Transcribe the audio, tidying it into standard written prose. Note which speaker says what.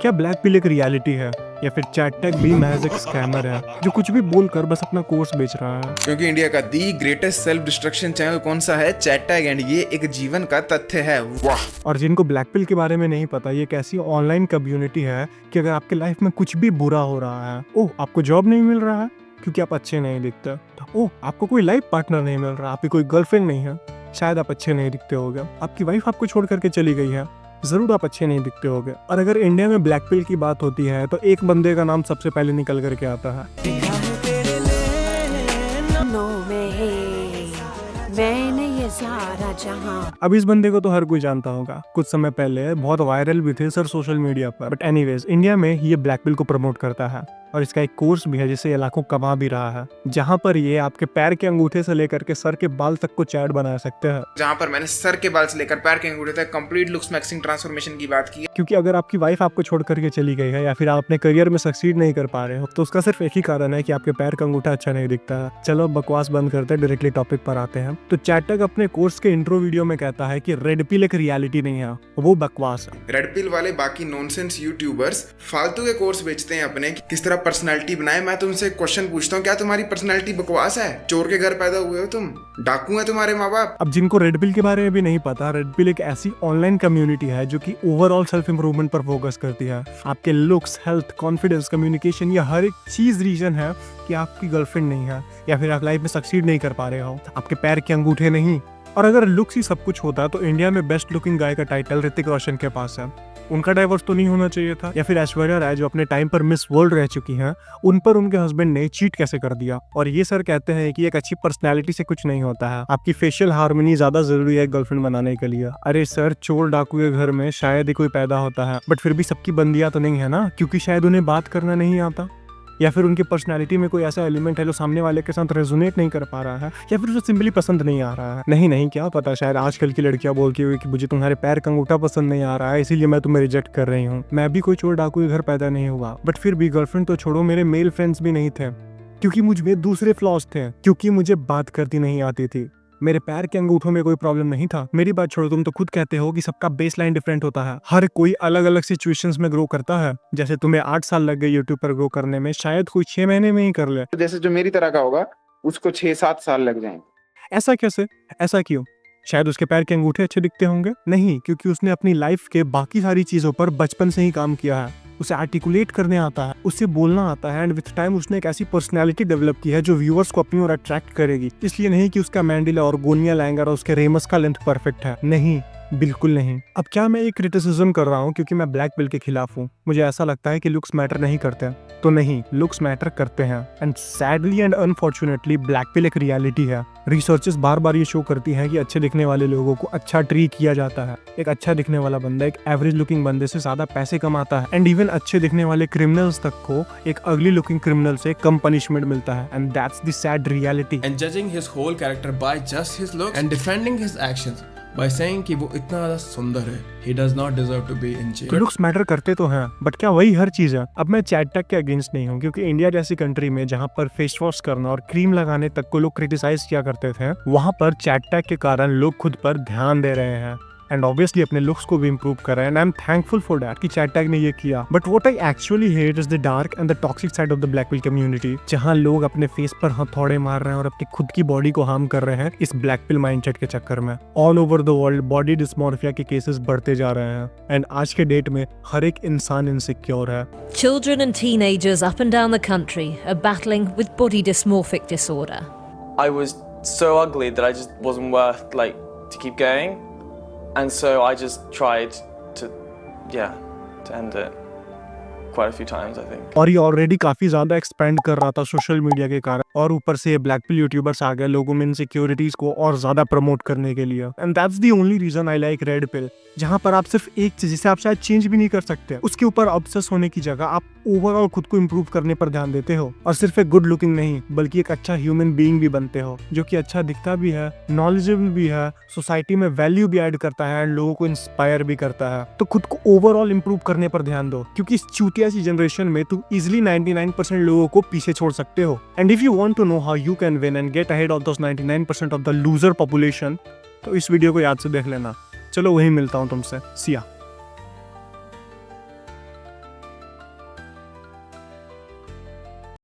Speaker 1: क्या black pill एक reality है या फिर चैटटैग भी महज एक स्कैमर है जो कुछ भी बोलकर बस अपना कोर्स बेच रहा है?
Speaker 2: क्योंकि इंडिया का the greatest self destruction channel कौन सा है? चैटटैग, एंड ये एक जीवन का तथ्य है। वाह।
Speaker 1: और जिनको ब्लैक पिल के बारे में नहीं पता, ये एक ऐसी ऑनलाइन कम्युनिटी है कि अगर आपके लाइफ में कुछ भी बुरा हो रहा है, ओह आपको जॉब नहीं मिल रहा है क्योंकि आप अच्छे नहीं दिखते, ओह आपको कोई लाइफ पार्टनर नहीं मिल रहा, आपकी कोई गर्लफ्रेंड नहीं है, शायद आप अच्छे नहीं दिखते होगे, आपकी वाइफ आपको छोड़ करके चली गई है, जरूर आप अच्छे नहीं दिखते होगे। और अगर इंडिया में ब्लैक पिल की बात होती है तो एक बंदे का नाम सबसे पहले निकल करके आता है। अब इस बंदे को तो हर कोई जानता होगा, कुछ समय पहले बहुत वायरल भी थे सर सोशल मीडिया पर। बट एनीवेज, इंडिया में ये ब्लैक पिल को प्रमोट करता है और इसका एक कोर्स भी है जिससे ये लाखों कमा भी रहा है, जहाँ पर ये आपके पैर के अंगूठे से लेकर के सर के बाल तक को चैट बना सकते हैं।
Speaker 2: जहाँ पर मैंने सर के बाल से लेकर पैर के अंगूठे तक कंप्लीट लुक्स मैक्सिंग ट्रांसफॉर्मेशन की बात की है।
Speaker 1: क्योंकि अगर आपकी वाइफ आपको छोड़ करके चली गई है या फिर आप अपने करियर में सक्सीड नहीं कर पा रहे हो, तो उसका सिर्फ एक ही कारण है कि आपके पैर का अंगूठा अच्छा नहीं दिखता है। चलो बकवास बंद करते हैं, डायरेक्टली टॉपिक पर आते हैं। तो चैटटैग अपने कोर्स के इंट्रो वीडियो में कहता है कि रेड पिल एक रियलिटी नहीं है, वो बकवास है।
Speaker 2: रेड पिल वाले बाकी नॉनसेंस यूट्यूबर्स फालतू के कोर्स बेचते हैं अपने, किस तरह पर्सनालिटी बनाए। मैं तुमसे एक क्वेश्चन पूछता हूँ, क्या तुम्हारी पर्सनालिटी बकवास है? चोर के घर पैदा हुए हो तुम? डाकू है तुम्हारे माँ बाप?
Speaker 1: अब जिनको रेड पिल के बारे में भी नहीं पता, रेड पिल एक ऐसी ऑनलाइन कम्युनिटी है जो कि ओवरऑल सेल्फ इंप्रूवमेंट पर फोकस करती है। आपके लुक्स, हेल्थ, कॉन्फिडेंस, कम्युनिकेशन, या हर एक चीज रीजन है कि आपकी गर्लफ्रेंड नहीं है या फिर आप लाइफ में सक्सीड नहीं कर पा रहे हो, आपके पैर के अंगूठे नहीं। और अगर लुक्स ही सब कुछ होता तो इंडिया में बेस्ट लुकिंग गाय का टाइटल ऋतिक रोशन के पास है। उनका डाइवोर्स तो नहीं होना चाहिए था। या फिर ऐश्वर्या राय जो अपने टाइम पर मिस वर्ल्ड रह चुकी हैं, उन पर उनके हस्बैंड ने चीट कैसे कर दिया। और ये सर कहते हैं कि एक अच्छी पर्सनैलिटी से कुछ नहीं होता है, आपकी फेशियल हार्मनी ज्यादा जरूरी है गर्लफ्रेंड बनाने के लिए। अरे सर, चोर डाकू के घर में शायद ही कोई पैदा होता है, बट फिर भी सबकी बंदियां तो नहीं है ना, क्योंकि शायद उन्हें बात करना नहीं आता, या फिर उनकी पर्सनालिटी में कोई ऐसा एलिमेंट है जो सामने वाले के साथ रेजोनेट नहीं कर पा रहा है, या फिर उसे सिंपली पसंद नहीं आ रहा है। नहीं, क्या पता, शायद आजकल की लड़कियां बोलती हुई कि मुझे तुम्हारे पैर का अंगूठा पसंद नहीं आ रहा है, इसीलिए मैं तुम्हें रिजेक्ट कर रही हूँ। मैं भी कोई चोर डाकू के घर पैदा नहीं हुआ, बट फिर भी गर्लफ्रेंड तो छोड़ो, मेरे मेल फ्रेंड्स भी नहीं थे, क्योंकि मुझ में दूसरे फ्लॉज थे, क्योंकि मुझे बात करती नहीं आती थी। मेरे पैर के अंगूठों में कोई प्रॉब्लम नहीं था। मेरी बात छोड़ो, तुम तो खुद कहते हो कि सबका बेसलाइन डिफरेंट होता है, हर कोई अलग अलग सिचुएशंस में ग्रो करता है। जैसे तुम्हें 8 साल लग गए यूट्यूब पर ग्रो करने में, शायद कोई 6 महीने में ही कर ले।
Speaker 2: जैसे जो मेरी तरह का होगा उसको 6-7 साल लग जाएंगे।
Speaker 1: ऐसा कैसे? ऐसा क्यों? शायद उसके पैर के अंगूठे अच्छे दिखते होंगे? नहीं, क्योंकि उसने अपनी लाइफ के बाकी सारी चीजों पर बचपन से ही काम किया है। उसे आर्टिकुलेट करने आता है, उससे बोलना आता है, एंड विथ टाइम उसने एक ऐसी पर्सनैलिटी डेवलप की है जो व्यूअर्स को अपनी ओर अट्रैक्ट करेगी। इसलिए नहीं कि उसका मैंडिला और गोनिया लैंगर और उसके रेमस का लेंथ परफेक्ट है, नहीं, बिल्कुल नहीं। अब क्या मैं एक क्रिटिसिज्म कर रहा हूँ क्योंकि मैं ब्लैक पिल के खिलाफ हूँ? मुझे ऐसा लगता है कि लुक्स मैटर नहीं करते, तो नहीं, लुक्स मैटर करते हैं। And sadly and unfortunately black pill एक रियलिटी है। रिसर्चेस बार बार ये शो करती हैं कि अच्छे दिखने वाले लोगों को अच्छा ट्रीट किया जाता है। एक अच्छा दिखने वाला बंदा एक एवरेज लुकिंग बंदे से ज्यादा पैसे कमाता है, एंड इवन अच्छे दिखने वाले क्रिमिनल्स तक को एक अगली लुकिंग क्रिमिनल से कम पनिशमेंट मिलता है। And that's the sad reality.
Speaker 3: And judging his whole character by just his looks and defending his actions by saying कि वो इतना ज्यादा सुंदर है, he does not deserve to be in jail.
Speaker 1: Looks matter करते तो हैं, बट क्या वही हर चीज है? अब मैं चैटटैग के अगेंस्ट नहीं हूँ, क्योंकि इंडिया जैसी कंट्री में जहाँ पर फेस वॉश करना और क्रीम लगाने तक को लोग क्रिटिसाइज किया करते थे, वहाँ पर चैटटैग के कारण लोग खुद पर ध्यान दे रहे हैं एंड ऑब्वियसली अपने लुक्स को भी इंप्रूव कर रहे हैं। And I am thankful for that कि चैटटैग ने ये किया। But what I actually hate is the dark and the toxic side of the black pill community, जहां लोग अपने फेस पर हथौड़े मार रहे हैं और अपनी खुद की बॉडी को हार्म कर रहे हैं इस ब्लैक पिल माइंडसेट के चक्कर में। All over the world body dysmorphia के केसेस बढ़ते जा रहे हैं, एंड आज के डेट में हर एक इंसान इनसिक्योर है।
Speaker 4: Children and teenagers up and down the country are battling with body dysmorphic disorder.
Speaker 5: I was so ugly that I just wasn't worth to keep going, and so I just tried to end it quite a few times, I think.
Speaker 1: और ये already काफी ज्यादा expand कर रहा था social media के कारण, और ऊपर से ये ब्लैक पिल यूट्यूबर्स आ गए लोगों में इनसिक्योरिटीज को और ज्यादा प्रमोट करने के लिए। And that's the only reason I like red pill, जहां पर आप सिर्फ एक चीज जिसे आप शायद चेंज भी नहीं कर सकते, उसके ऊपर ऑब्सेस होने की जगह आप ओवरऑल खुद को इंप्रूव करने पर ध्यान देते हो, और सिर्फ एक गुड लुकिंग नहीं बल्कि एक अच्छा ह्यूमन बीइंग भी बनते हो, जो कि अच्छा दिखता भी है, नॉलेजेबल भी है, सोसाइटी में वैल्यू भी ऐड करता है, एंड लोगों को इंस्पायर भी करता है। तो खुद को ओवरऑल इंप्रूव करने पर ध्यान दो, क्योंकि इस चूतिया सी जनरेशन में तुम इजिली 99% लोगों को पीछे छोड़ सकते हो। And if you want to know how you can win and get ahead of those 99% of the loser population, तो इस वीडियो को याद से देख लेना। चलो वहीं मिलता हूँ तुमसे, सिया।